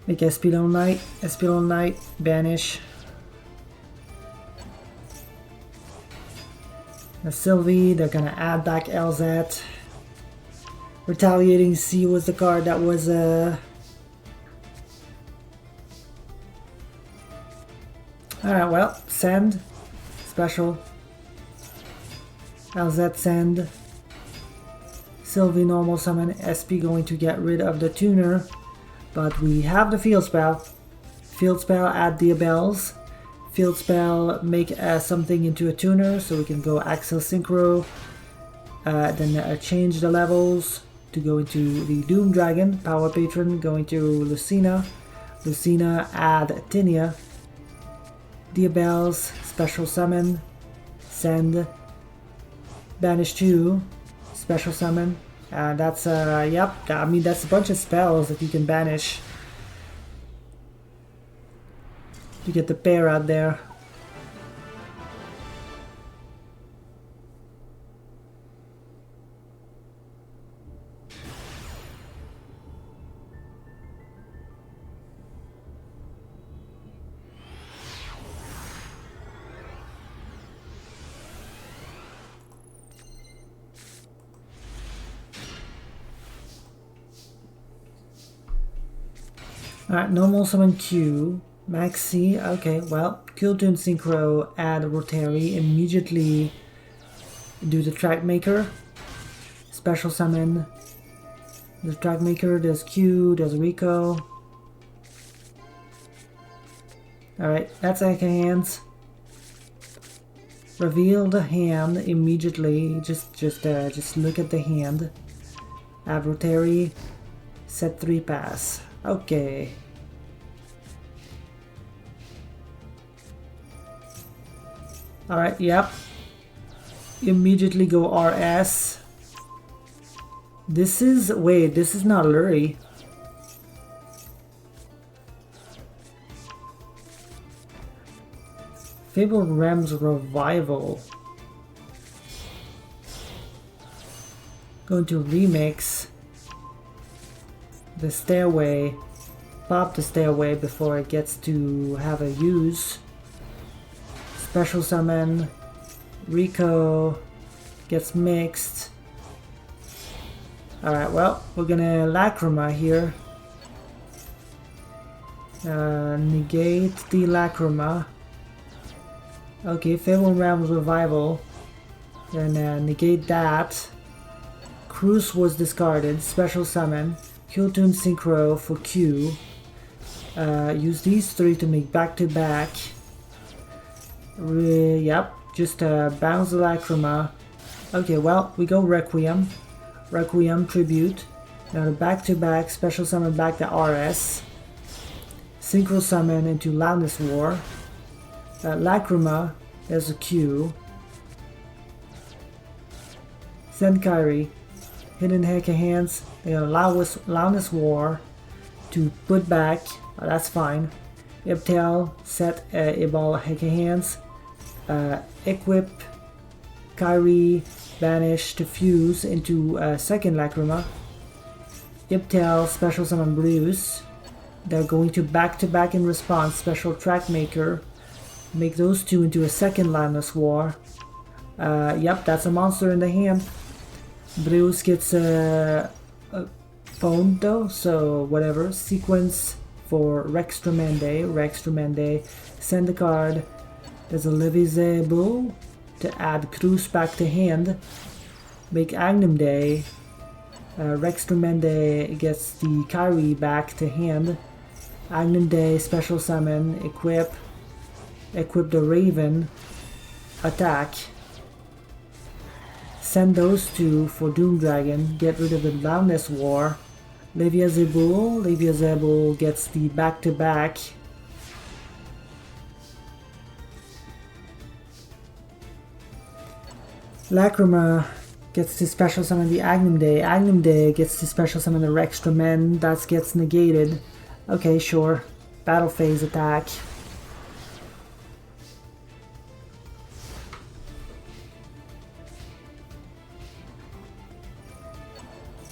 Make Espilon Knight, banish. Now Sylvie, they're gonna add back LZ. Retaliating Sea was the card that was Alright, well, send. Special. LZ send. Sylvie normal summon. SP going to get rid of the tuner. But we have the field spell. Field spell, add the bells. Field spell, make something into a tuner, so we can go Axel Synchro. Then change the levels to go into the Doom Dragon. Power Patron going to Lucina. Lucina, add Tinia. Diabells, special summon. Send. Banish 2. Special summon. That's, yep, I mean, that's a bunch of spells that you can banish. You get the pair out there. Alright, normal summon Q. Maxi, okay, well, Qtune Synchro, add Rotary, immediately do the Track Maker. Special summon the Track Maker, there's Q, there's Rico. Alright, that's Eka Hands. Reveal the hand immediately, just look at the hand. Add Rotary, set 3 pass. Okay. Alright, yep. Immediately go RS. This is, wait, this is not Lurie. Fabled Ram's Revival. Going to remix the Stairway. Pop the Stairway before it gets to have a use. Special summon. Rico gets mixed. Alright, well, we're gonna Lacrima here. Negate the Lacrima. Okay, Fabled Ram's Revival. Then negate that. Cruise was discarded. Special summon. Qtune Synchro for Q. Use these 3 to make back-to-back. Yep, just bounce the Lacrima. Okay, well, we go Requiem. Requiem Tribute. Now the back-to-back, special summon back to RS. Synchro summon into Loudness War. Lacrima, there's a Q. Send Kairi. Hidden Heka Hands. Loudness War to put back. That's fine. Iptal, set Ibal Heka Hands. Equip Kairi, banish to fuse into second Lacrima. Iptal, special summon Bruce. They're going to back in response. Special Track Maker. Make those 2 into a second Loudness War. Yep, that's a monster in the hand. Bruce gets phoned though, so whatever. Sequence for Rextremende. Send a card. There's a Levizebull to add Cruz back to hand. Make Agnum Day. Rextremende gets the Kairi back to hand. Agnum Day, special summon, equip the Raven, attack. Send those 2 for Doom Dragon, get rid of the Loudness War. Leviazebull gets the back-to-back. Lacrima gets to special summon the Agnum Day. Agnum Day gets to special summon the Rextramen. That gets negated. Okay, sure. Battle phase attack.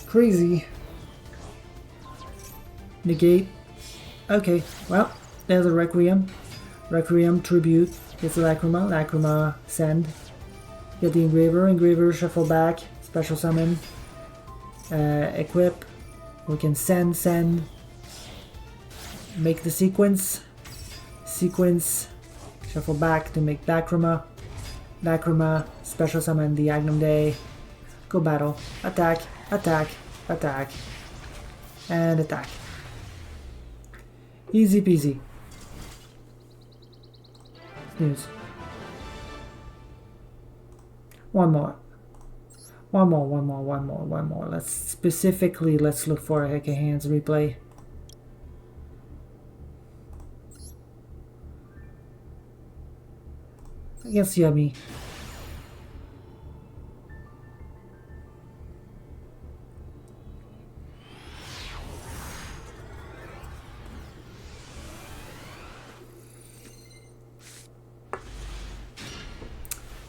Crazy. Negate. Okay, well, there's a Requiem. Requiem Tribute. Gets the Lacrima. Lacrima send. Get the Engraver. Engraver shuffle back. Special summon. Equip. We can send. Make the sequence. Shuffle back to make Lacrima. Lacrima. Special summon the Agnum Day. Go battle. Attack. And attack. Easy peasy. Snooze. One more. Let's look for a Heka Hands replay. Against Yummy.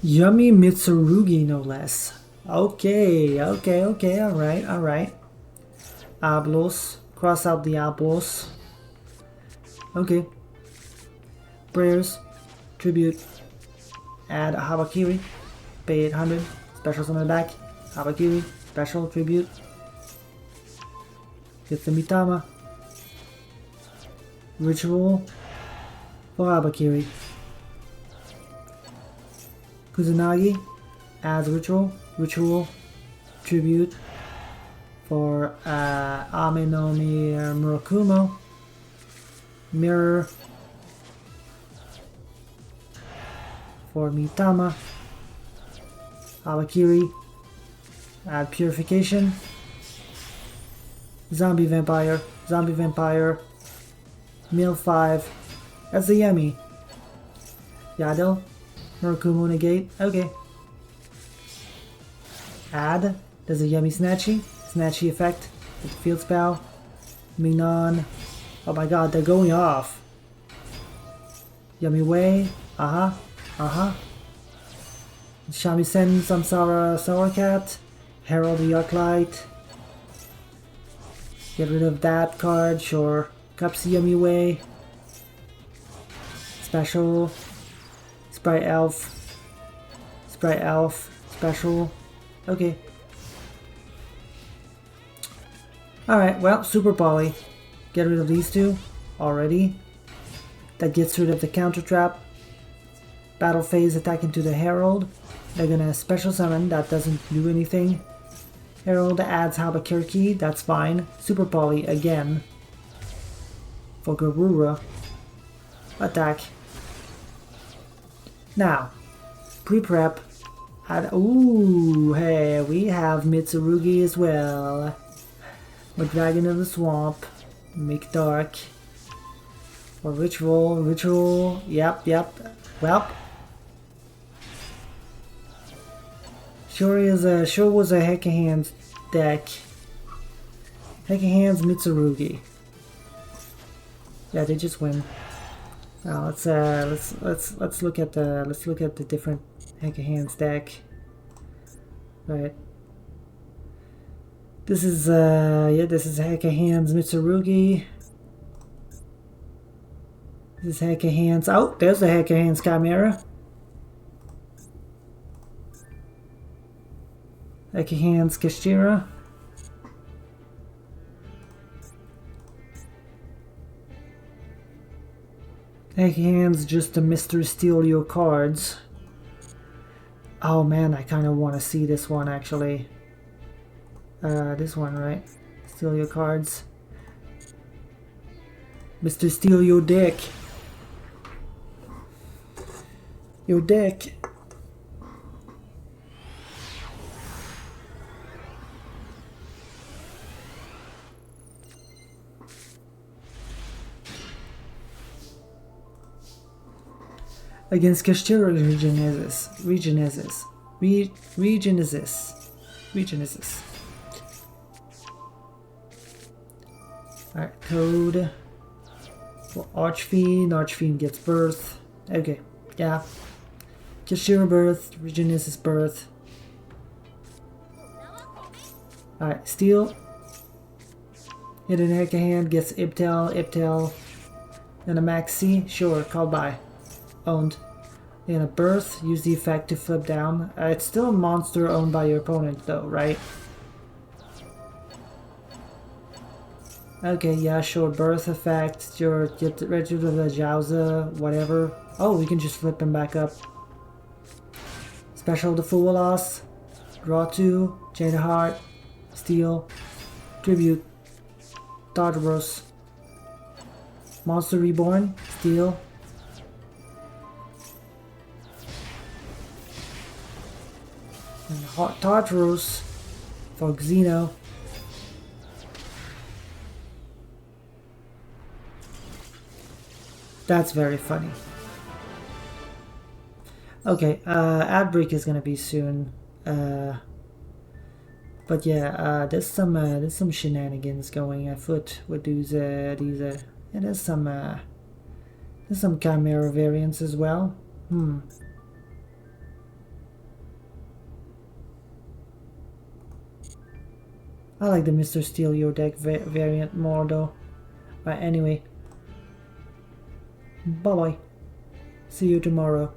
Yummy Mitsurugi, no less. Okay, alright. Ablos. Cross out the Ablos. Okay. Prayers. Tribute. Add a Habakiri. Pay 800. Special summon back. Habakiri. Special tribute. Get the Mitama. Ritual for Habakiri. Kusanagi adds ritual. Ritual tribute for Amenomi Murakumo. Mirror for Mitama. Habakiri. Add purification. Zombie vampire. Zombie vampire. Meal 5. That's the Yemi. Yadel. Murakumo negate. Okay. Add. There's a Yemi Snatchy. Snatchy effect. With field spell. Mignon. Oh my god, they're going off. Yummy Way. Shamisen Samsara Sourcat. Herald the Arclight. Get rid of that card, sure. Cups Yummy Way. Special. Sprite Elf. Sprite Elf. Special. Okay. Alright, well, Super Poly. Get rid of these two already. That gets rid of the counter trap. Battle phase attack into the Herald. They're gonna special summon, that doesn't do anything. Herald adds Habakirki, that's fine. Super Poly again. For Garura. Attack. Now, pre-prep. Ooh, hey, we have Mitsurugi as well. With Dragon of the Swamp. Make dark. Or ritual, yep. Well, sure was a Heck of Hands deck. Heck of Hands Mitsurugi. Yeah, they just win. Now let's look at the different Heck of Hands deck. Right. This is this is Heck of Hands Mitsurugi. This is Heck of Hands. Oh, there's the Heck of Hands Chimera. Heck of Hands Kashira. Heck of Hands just to Mr. Steal Your Cards. Oh man, I kind of want to see this one actually. This one, right? Steal Your Cards. Mr. Steal Your Dick. Your deck. Against Kashira region is this. Alright, code for Archfiend gets birth. Okay, yeah. Kashira birth, Regenesis birth. Alright, steal. Hidden Heck of Hand gets Ibtel. And a Maxi, sure, called by. Owned. And a birth, use the effect to flip down. It's still a monster owned by your opponent though, right? Okay, yeah, sure, birth effect, sure, get rid of the Jowza, whatever. Oh, we can just flip him back up. Special the Full Loss, draw 2, Chain of Heart, Steal, Tribute, Tartarus, Monster Reborn, Steal, and Tartarus for Xeno. That's very funny. Okay, ad break is gonna be soon. But yeah, there's some shenanigans going afoot with these yeah, there's some Chimera variants as well. I like the Mr. Steal Your Deck variant more though. But anyway. Bye bye. See you tomorrow.